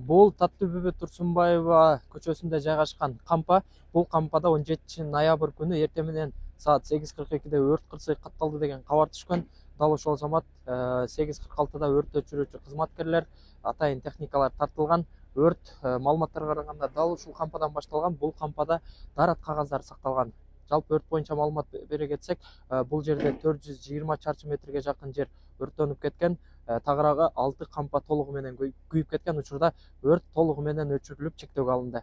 Бул Таттыбүбү Турсунбаева көчөсүндө жайгашкан кампа. Бул кампада 17 ноябрь күнү эртең менен саат 8:42 өрт кырсыгы катталды деген кабар түшкөн. Дал ошол замат 8:46 өрт өчүрүүчү кызматкерлер, атайын техникалар тартылган. Өрт маалыматтарга караганда дал ушул кампадан башталган. Бул кампада дарат кагаздар сакталган. Жалпы өрт боюнча маалымат бере кетсек, бул жерде 420 чарчы метрге жакын жер өрттөнүп кеткен. Тагыраагы 6 кампа толугу менен күйүп кеткен учурда өрт толугу менен өчүрүлүп чектөөгө алынды.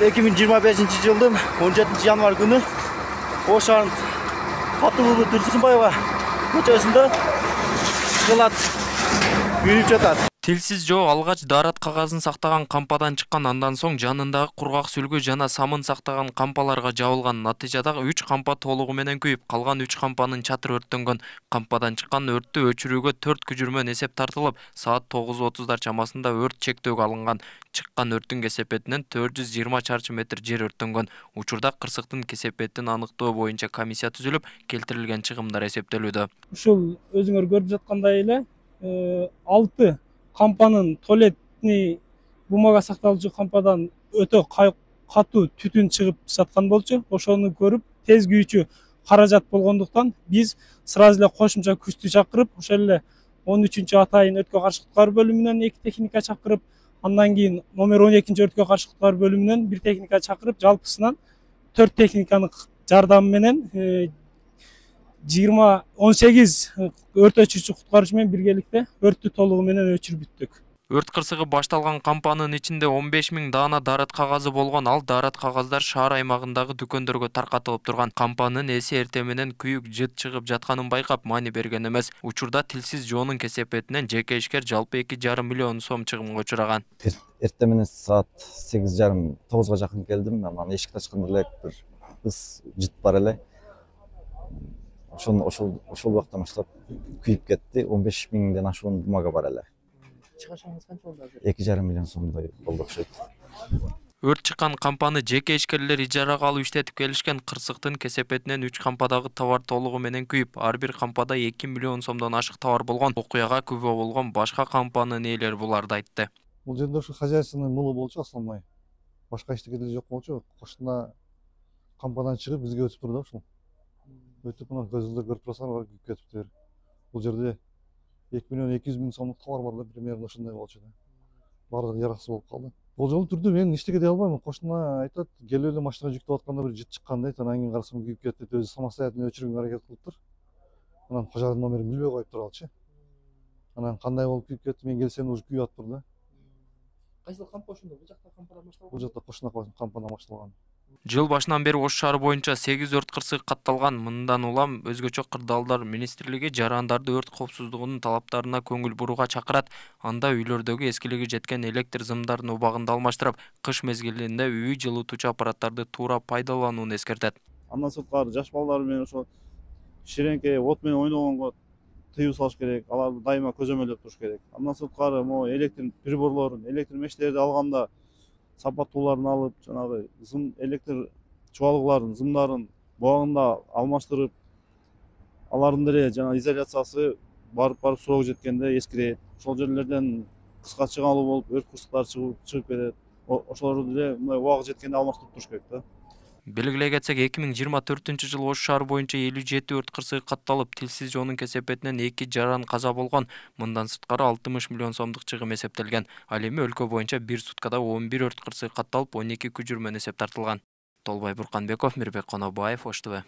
2025-жылдын 17 январь күнү Ош шаарынын Таттыбүбү Турсунбаева көчөсүндө скылат күйүп жатат. Тилсиз жоо алгач дарат кагазын сактаган кампадан чыккан, андан соң жанындагы кургак сүлгү жана самын сактаган кампаларга жабылган. Натыйжада 3 кампа толугу менен күйүп, калган 3 кампанын чатыры өрттөнгөн. Кампадан чыккан өрттү өчүрүүгө 4 күчүрмөн эсеп тартылып, саат 9:30 чамасында өрт чектөөгө алынган. Чыккан өрттүн кесепетинен 420 чарчы метр жер өрттөнгөн. Учурда кырсыктын кесепетин аныктоо боюнча комиссия түзүлүп, келтирилген чыгымдар эсептелүүдө. Ушул өзүңөр көрүп жаткандай эле 6 кампанын туалетный бумага сакталуучу кампадан өтө катуу түтүн чыгып жаткан болчу. Ошону көрүп, тез күйүүчү каражат болгондуктан биз сразу эле кошумча күчтү чакырып, ошол эле 13 атайын өрткө каршы куткаруу бөлүмүнөн 2 техника чакырып, андан кийин номер 12 өрткө каршы куткаруу бөлүмүнөн 1 техника чакырып, жалпысынан 4 техниканын жардамы менен 18 өрт өчүрүүчү куткаруучу менен биргеликте өрттү толугу менен өчүрүп бүттүк. Өрт кырсыгы башталган кампанын ичинде 15 000 даана дарат кагазы болгон. Ал дарат кагаздар шаар аймагындагы дүкөндөргө таркатылып турган. Кампанын эси эртең менен күйүк жыт чыгып жатканын байкап, маани берген эмес. Учурда тилсиз жоонун кесепетинен жеке ишкер жалпы 2,5 миллион сом чыгымга учураган. Эртең менен саат 8:30-9 жакын келдим. Анан эшикти ачканда эле бир ыс жыт бар эле. Ошол убактан баштап күйүп кетти. 15 000ден ашуун бумага бар эле. Чыгашыңыз канча болду азыр? 2,5 миллион сомдой болду окшойт. Өрт чыккан кампаны жеке ишкерлер ижарага алып иштетип келишкен. Кырсыктын кесепетинен 3 кампадагы товар толугу менен күйүп, ар бир кампада 2 миллион сомдон ашык товар болгон. Окуяга күбө болгон башка кампанын ээлери буларды айтты. Бул жерде ушу хозяйственный мылы болчу основной. Башка эчтеке жок болчу. Кошуна кампадан чыгып бизге өтүп турду ушул. Өтүп мына көзүңүздө көрүп турасыңар, күйүп кетиптир. Бул жерде 2 миллион 200 000 сомдук товар бар да, примерно ушундай болчу да. Баардыгы яраксыз болуп калды. Болжол түрдө мен эчтеке дей албайм. Кошуна айтат, келип эле машинага жүктөп атканда бир жыт чыккан дейт. Анан кийин карасам күйүп кетти. Өзү самостоятельно өчүрүүгө аракет кылыптыр. Анан пожардың номерин билбей коюптур алчы. Анан кандай болуп күйүп кетти, мен келсем уже күйүп атыптыр да. Кайсыл кампа ошондо? Бул жакта кампадан башталган. Бул жакта кошуна кампадан башталган. Жыл башынан бери Ош шаары боюнча 8 өрт кырсыгы катталган. Мындан улам өзгөчө Кырдаалдар министрлиги жарандарды өрт коопсуздугунун талаптарына көңүл бурууга чакырат. Анда үйлөрдөгү эскилиги жеткен электр зымдарын убагында алмаштырып, кыш мезгилинде үй жылытуучу аппараттарды туура пайдаланууну эскертет. Андан сырткары жаш балдар менен ошо ширеңке от менен ойногонго тыюу салыш керек. Аларды дайыма көзөмөлдөп туруш керек. Андан сырткары могу электр приборлорун, электр мештерди алганда сапаттууларын алып, жанагы электр чубалыкларын, зымдарын убагында алмаштырып, алардын деле жана изоляциясы барып соогу жеткенде эскирет. Ошол жерлерден кыска чыгалуу болуп, өрт кырсыктары чыгып кетет. Ошолорду деле мындай убагы жеткенде алмаштырып туруш керек да. Белгилей кетсек, 2024-жылы Ош шаары боюнча 57 өрт кырсыгы катталып, тилсиз жоонун кесепетинен 2 жаран каза болгон. Мындан сырткары 60 миллион сомдук чыгым эсептелген. Ал эми өлкө боюнча 1 суткада 11 өрт кырсыгы катталып, 12 күчүрмөн эсеп тартылган. Толбой Бурканбеков, Мирбек Конобаев, Ош ТВ.